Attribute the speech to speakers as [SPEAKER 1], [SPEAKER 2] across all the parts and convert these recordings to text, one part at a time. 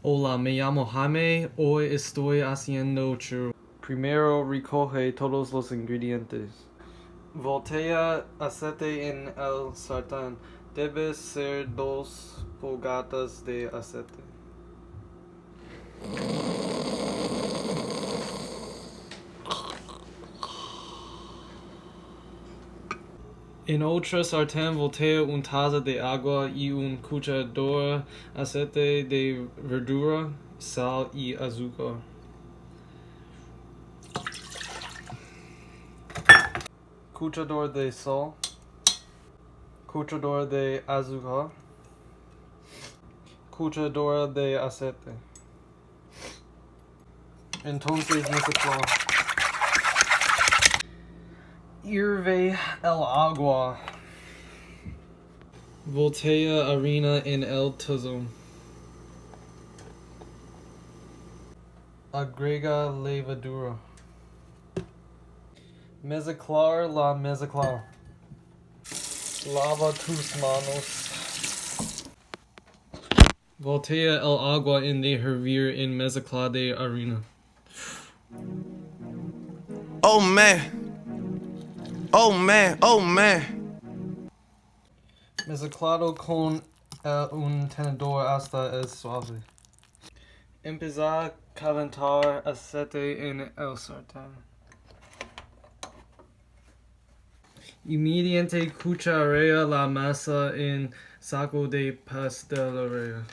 [SPEAKER 1] Hola, me llamo Jaime. Hoy estoy haciendo churros. Primero recoge todos los ingredientes. Voltea aceite en el sartén. Debe ser 2 pulgadas de aceite. En otra sartén voltea una taza de agua y un cucharador aceite de verdura, sal y azúcar. Cucharador de sal, cucharador de azúcar, cucharador de aceite. Entonces mezcla. Hirve el agua. Voltea harina en el tazón. Agrega levadura. Mezclar la mezcla. Lava tus manos. Voltea el agua en de hervir en mezcla de harina.
[SPEAKER 2] Oh man. Oh man. Oh man.
[SPEAKER 1] Mezclado con un tenedor hasta es suave. Empezar a calentar aceite en el sartén. Immediatamente cucharea la masa en saco de pastelería.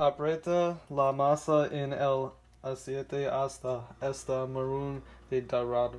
[SPEAKER 1] Aprieta la masa en el aceite hasta está marrón de dorado.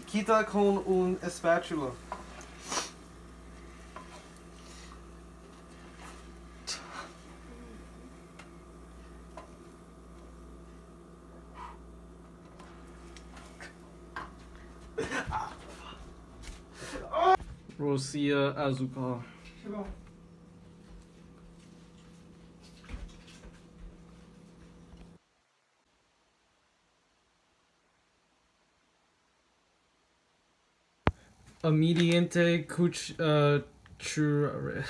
[SPEAKER 1] Quita con un espátula. Rocía azúcar. Immediatamente churros.